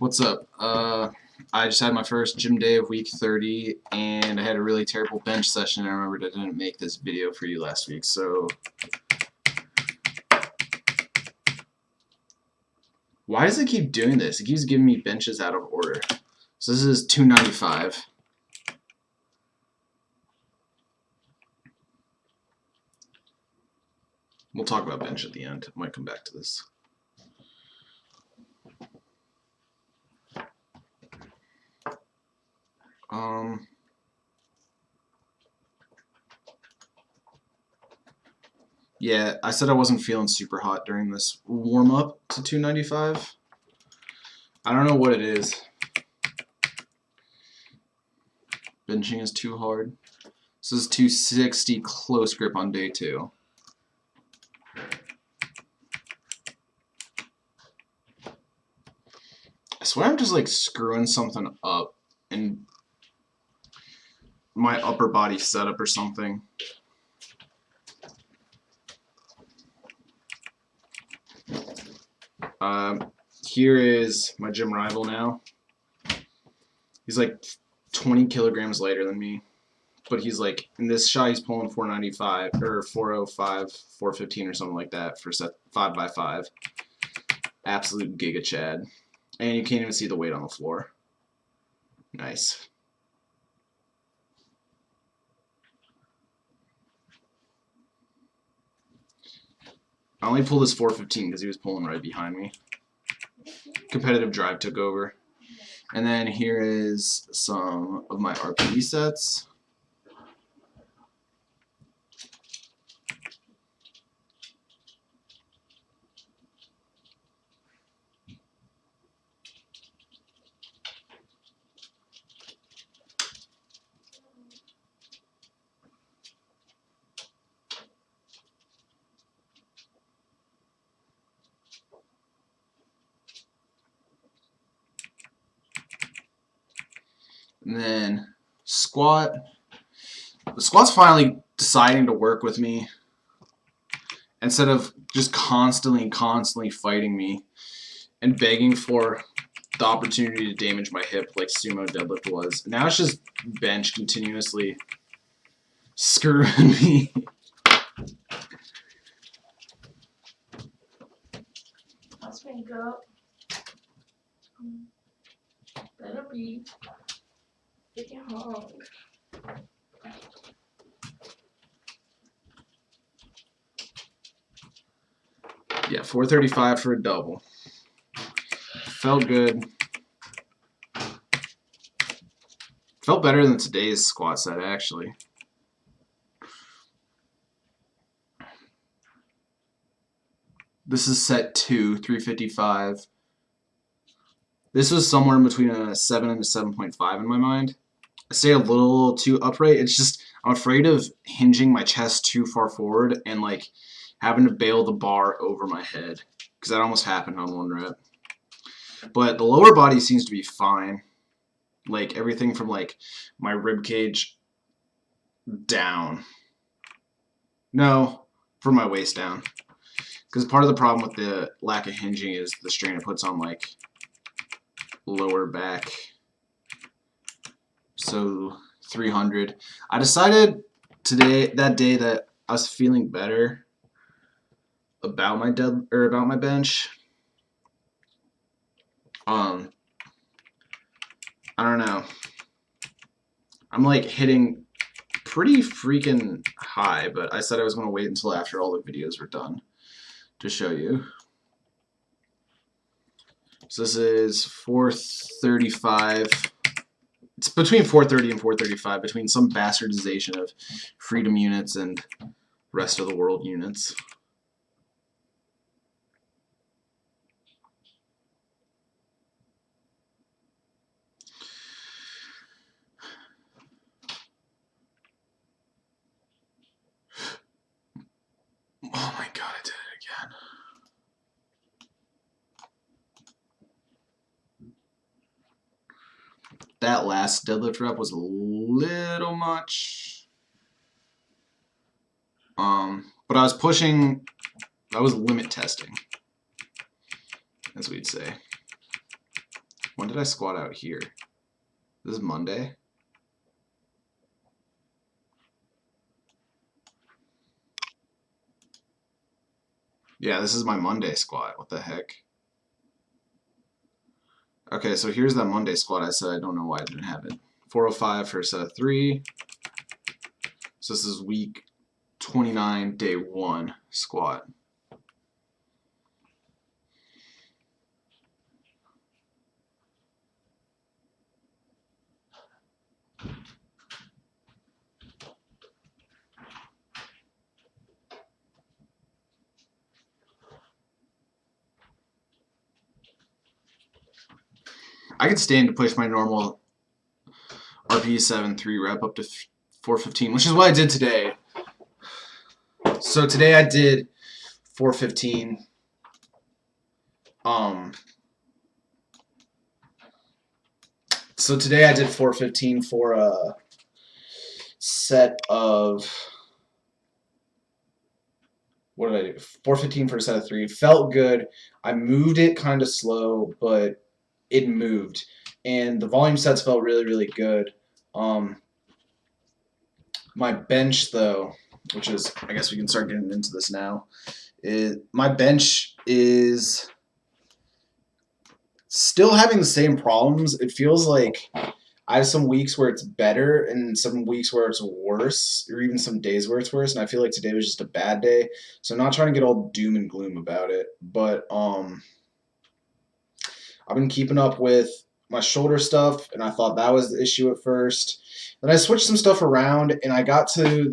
What's up? I just had my first gym day of week 30, and I had a really terrible bench session. I remembered I didn't make this video for you last week, so... Why does it keep doing this? It keeps giving me benches out of order. So this is 295. We'll talk about bench at the end. I might come back to this. Yeah, I said I wasn't feeling super hot during this warm-up to 295. I don't know what it is. Benching is too hard. This is 260 close grip on day 2. I swear I'm just like screwing something up in my upper body setup or something. Here is my gym rival now. He's like 20 kilograms lighter than me, but he's like, in this shot he's pulling 495 or 405, 415 or something like that for set 5x5. Absolute giga chad. And you can't even see the weight on the floor. Nice. I only pulled this 415 because he was pulling right behind me. Competitive drive took over. And then here is some of my RPE sets. And then squat. The squat's finally deciding to work with me instead of just constantly fighting me and begging for the opportunity to damage my hip like sumo deadlift was. Now it's just bench continuously screwing me. Let's make up. Better be. Freaking hard. Yeah, 435 for a double. Felt good. Felt better than today's squat set, actually. This is set 2, 355. This was somewhere in between a 7 and a 7.5 in my mind. I stay a little too upright. It's just, I'm afraid of hinging my chest too far forward and like having to bail the bar over my head, because that almost happened on one rep. But the lower body seems to be fine. Like everything from like my rib cage down. No, from my waist down. Because part of the problem with the lack of hinging is the strain it puts on like lower back. So 300. I decided that day that I was feeling better about my about my bench. I don't know. I'm like hitting pretty freaking high, but I said I was going to wait until after all the videos were done to show you. So this is 435. It's between 430 and 435, between some bastardization of freedom units and rest of the world units. Oh my god, I did it again. That last deadlift rep was a little much. But I was pushing, I was limit testing, as we'd say. When did I squat out here? This is Monday. Yeah, this is my Monday squat. What the heck? Okay, so here's that Monday squat I said I don't know why I didn't have it. 405 for a set of 3. So this is week 29, day 1 squat. I could stand to push my normal RPE 7 3 rep up to 415, which is what I did today. So today I did 415. So today I did 415 for a set of, what did I do? 415 for a set of 3. Felt good. I moved it kind of slow, but it moved. And the volume sets felt really, really good. My bench, though, which is, I guess we can start getting into this now, my bench is still having the same problems. It feels like I have some weeks where it's better and some weeks where it's worse, or even some days where it's worse, and I feel like today was just a bad day. So I'm not trying to get all doom and gloom about it, but I've been keeping up with my shoulder stuff, and I thought that was the issue at first. Then I switched some stuff around, and I got to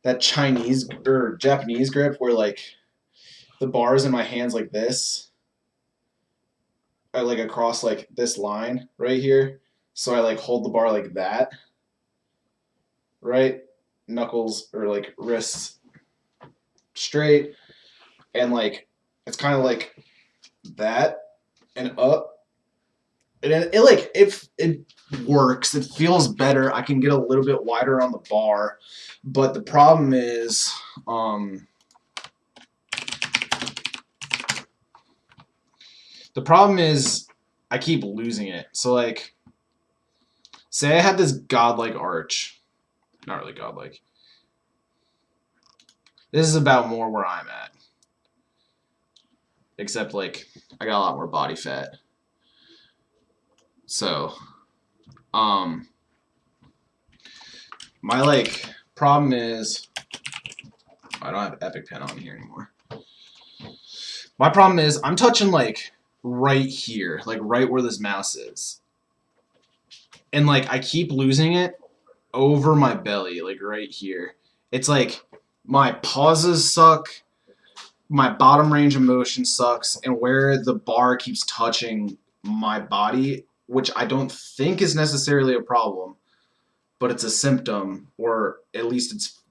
that Chinese or Japanese grip where like the bar is in my hands like this, like across like this line right here. So I like hold the bar like that, right? Knuckles or like wrists straight, and like it's kind of like that and up. And it works. It feels better. I can get a little bit wider on the bar, but the problem is, I keep losing it. So like, say I had this godlike arch, not really godlike. This is about more where I'm at, except like I got a lot more body fat. So, my like problem is I don't have Epic Pen on here anymore. My problem is I'm touching like right here, like right where this mouse is, and like I keep losing it over my belly, like right here. It's like my pauses suck, my bottom range of motion sucks, and where the bar keeps touching my body, which I don't think is necessarily a problem, but it's a symptom, or at least it's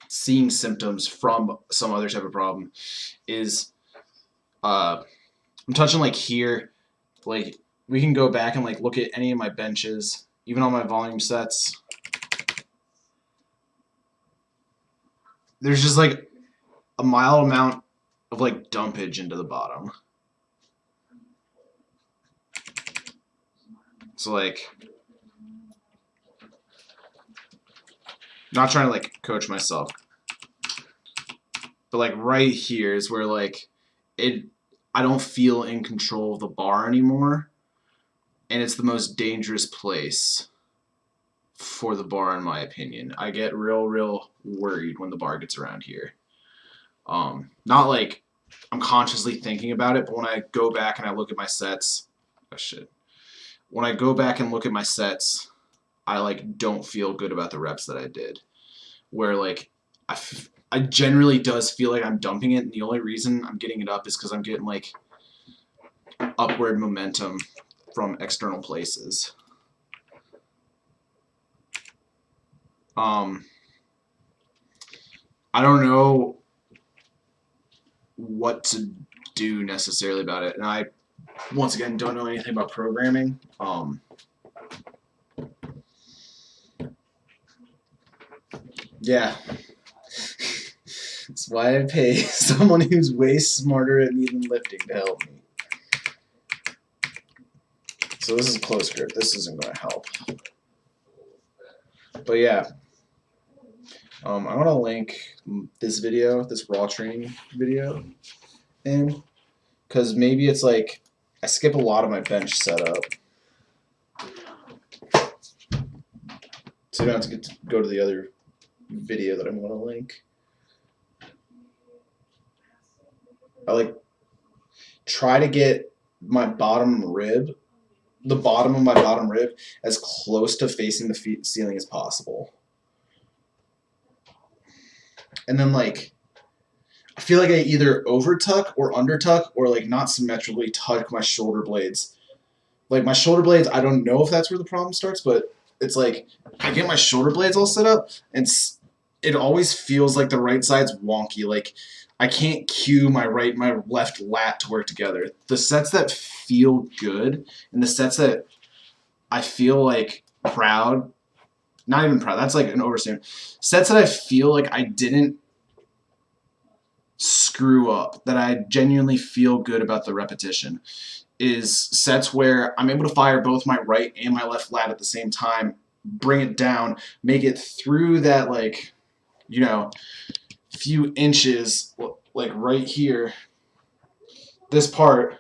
seeing symptoms from some other type of problem, is I'm touching like here. Like we can go back and like look at any of my benches, even on my volume sets. There's just like a mild amount of like dumpage into the bottom. So like, not trying to like coach myself, but like right here is where like I don't feel in control of the bar anymore, and it's the most dangerous place for the bar in my opinion. I get real worried when the bar gets around here. Not like I'm consciously thinking about it, but when I go back and I look at my sets, oh shit. When I go back and look at my sets, I like don't feel good about the reps that I did. Where like I generally does feel like I'm dumping it, and the only reason I'm getting it up is because I'm getting like upward momentum from external places. I don't know what to do necessarily about it, and I once again don't know anything about programming. Yeah. That's why I pay someone who's way smarter at me than lifting to help me. So this is a close grip. This isn't going to help. But yeah, I'm going to link this video, this raw training video, in, because maybe it's like I skip a lot of my bench setup. So you don't have to go to the other video that I'm going to link. I like try to get my bottom rib, the bottom of my bottom rib, as close to facing the ceiling as possible. And then like I feel like I either over tuck or under tuck or like not symmetrically tuck my shoulder blades. Like my shoulder blades, I don't know if that's where the problem starts, but it's like I get my shoulder blades all set up and it always feels like the right side's wonky. Like I can't cue my right and my left lat to work together. The sets that feel good and the sets that I feel like proud, not even proud, that's like an overstatement. Sets that I feel like I didn't screw up, that I genuinely feel good about the repetition, is sets where I'm able to fire both my right and my left lat at the same time, bring it down, make it through that, like, you know, few inches, like right here, this part,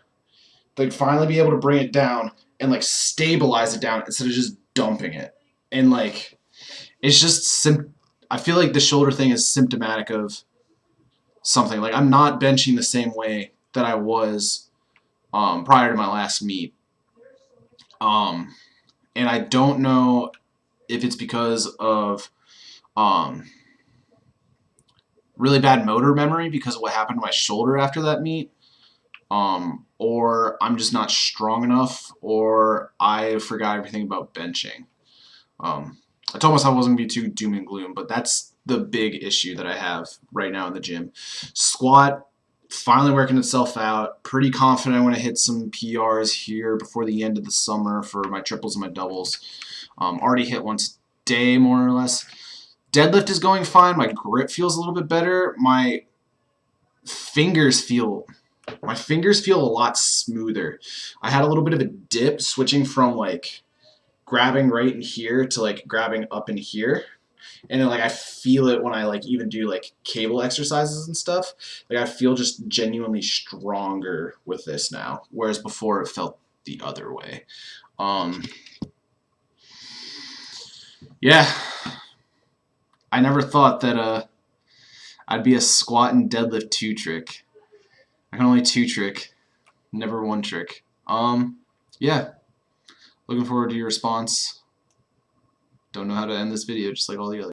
like finally be able to bring it down and like stabilize it down instead of just dumping it. And like, it's just I feel like the shoulder thing is symptomatic of something. Like I'm not benching the same way that I was prior to my last meet. And I don't know if it's because of really bad motor memory because of what happened to my shoulder after that meet, or I'm just not strong enough, or I forgot everything about benching. I told myself I wasn't going to be too doom and gloom, but that's the big issue that I have right now in the gym. Squat, finally working itself out. Pretty confident I want to hit some PRs here before the end of the summer for my triples and my doubles. Already hit one today, more or less. Deadlift is going fine. My grip feels a little bit better. My fingers feel a lot smoother. I had a little bit of a dip switching from like grabbing right in here to like grabbing up in here, and then like I feel it when I like even do like cable exercises and stuff. Like I feel just genuinely stronger with this now, whereas before it felt the other way. Yeah, I never thought that I'd be a squat and deadlift two trick. I can only two trick, never one trick. Yeah. Looking forward to your response. Don't know how to end this video, just like all the others.